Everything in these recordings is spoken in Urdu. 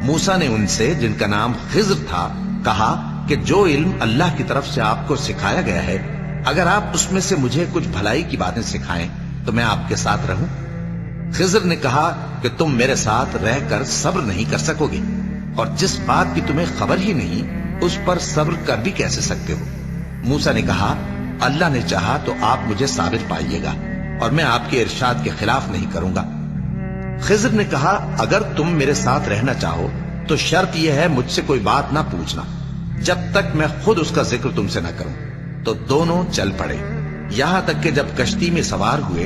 موسیٰ نے ان سے، جن کا نام خضر تھا، کہا کہ جو علم اللہ کی طرف سے آپ کو سکھایا گیا ہے، اگر آپ اس میں سے مجھے کچھ بھلائی کی باتیں سکھائیں تو میں آپ کے ساتھ رہوں۔ خضر نے کہا کہ تم میرے ساتھ رہ کر صبر نہیں کر سکو گے، اور جس بات کی تمہیں خبر ہی نہیں اس پر صبر کر بھی کیسے سکتے ہو؟ موسیٰ نے کہا اللہ نے چاہا تو آپ مجھے صابر پائیے گا، اور میں آپ کے ارشاد کے خلاف نہیں کروں گا۔ خضر نے کہا اگر تم میرے ساتھ رہنا چاہو تو شرط یہ ہے مجھ سے کوئی بات نہ پوچھنا جب تک میں خود اس کا ذکر تم سے نہ کروں۔ تو دونوں چل پڑے، یہاں تک کہ جب کشتی میں سوار ہوئے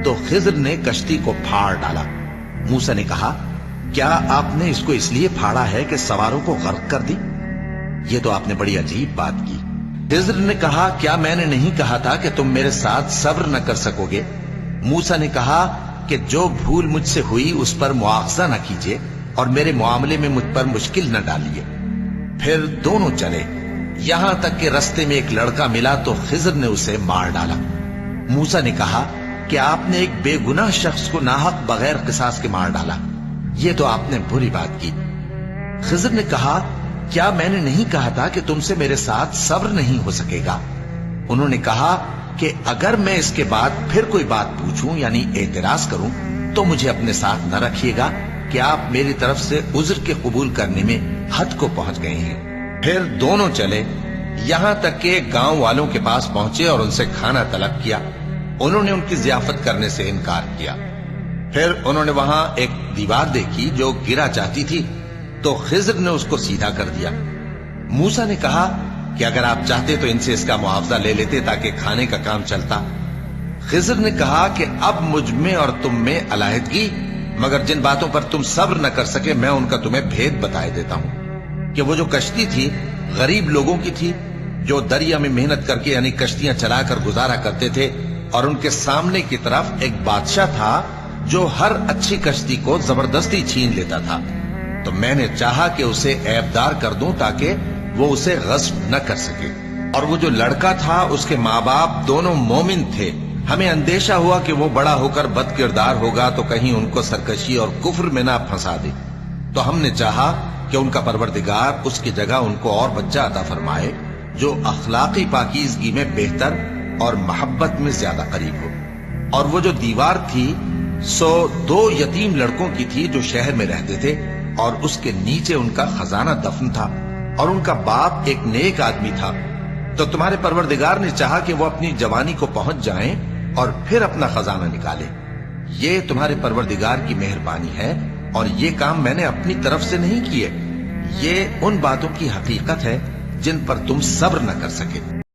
تو خضر نے کشتی کو پھاڑ ڈالا۔ موسیٰ نے کہا کیا آپ نے اس کو اس لیے پھاڑا ہے کہ سواروں کو غرق کر دی؟ یہ تو آپ نے بڑی عجیب بات کی۔ خضر نے کہا کیا میں نے نہیں کہا تھا کہ تم میرے ساتھ صبر نہ کر سکو گے؟ موسیٰ نے کہا کہ جو بھول مجھ سے ہوئی اس پر مواخذہ نہ کیجیے اور میرے معاملے میں مجھ پر مشکل نہ ڈالیے۔ پھر دونوں چلے، یہاں تک کہ رستے میں ایک لڑکا ملا تو خضر نے اسے مار ڈالا۔ موسیٰ نے کہا کہ آپ نے ایک بے گناہ شخص کو ناحق بغیر قصاص کے مار ڈالا، یہ تو آپ نے بری بات کی۔ خضر نے کہا کیا میں نے نہیں کہا تھا کہ تم سے میرے ساتھ صبر نہیں ہو سکے گا؟ انہوں نے کہا کہ اگر میں اس کے بعد پھر کوئی بات پوچھوں یعنی اعتراض کروں تو مجھے اپنے ساتھ نہ رکھیے گا کہ آپ میری طرف سے عذر کے قبول کرنے میں حد کو پہنچ گئے ہیں۔ پھر دونوں چلے، یہاں تک کہ گاؤں والوں کے پاس پہنچے اور ان سے کھانا طلب کیا۔ انہوں نے ان کی ضیافت کرنے سے انکار کیا۔ پھر انہوں نے وہاں ایک دیوار دیکھی جو گرا چاہتی تھی تو خضر نے اس کو سیدھا کر دیا۔ موسیٰ نے کہا کہ اگر آپ چاہتے تو ان سے اس کا معاوضہ لے لیتے تاکہ کھانے کا کام چلتا۔ خضر نے کہا کہ اب مجھ میں اور تم میں علیحدگی، مگر جن باتوں پر تم صبر نہ کر سکے میں ان کا تمہیں بھید بتائے دیتا ہوں کہ وہ جو کشتی تھی غریب لوگوں کی تھی جو دریا میں محنت کر کے یعنی کشتیاں چلا کر گزارا کرتے تھے، اور ان کے سامنے کی طرف ایک بادشاہ تھا جو ہر اچھی کشتی کو زبردستی چھین لیتا تھا۔ تو میں نے چاہا کہ اسے عیبدار کر دوں تاکہ وہ اسے غصب نہ کر سکے، اور وہ جو لڑکا تھا اس کے ماں باپ دونوں مومن تھے۔ ہمیں اندیشہ ہوا کہ وہ بڑا ہو کر بد کردار ہوگا تو کہیں ان کو سرکشی اور کفر میں نہ پھنسا دے، تو ہم نے چاہا کہ ان کا پروردگار اس کی جگہ ان کو اور بچہ عطا فرمائے جو اخلاقی پاکیزگی میں بہتر اور محبت میں زیادہ قریب ہو۔ اور وہ جو دیوار تھی سو 2 یتیم لڑکوں کی تھی جو شہر میں رہتے تھے، اور اس کے نیچے ان کا خزانہ دفن تھا، اور ان کا باپ ایک نیک آدمی تھا۔ تو تمہارے پروردگار نے چاہا کہ وہ اپنی جوانی کو پہنچ جائیں اور پھر اپنا خزانہ نکالے۔ یہ تمہارے پروردگار کی مہربانی ہے، اور یہ کام میں نے اپنی طرف سے نہیں کیے، یہ ان باتوں کی حقیقت ہے جن پر تم صبر نہ کر سکے۔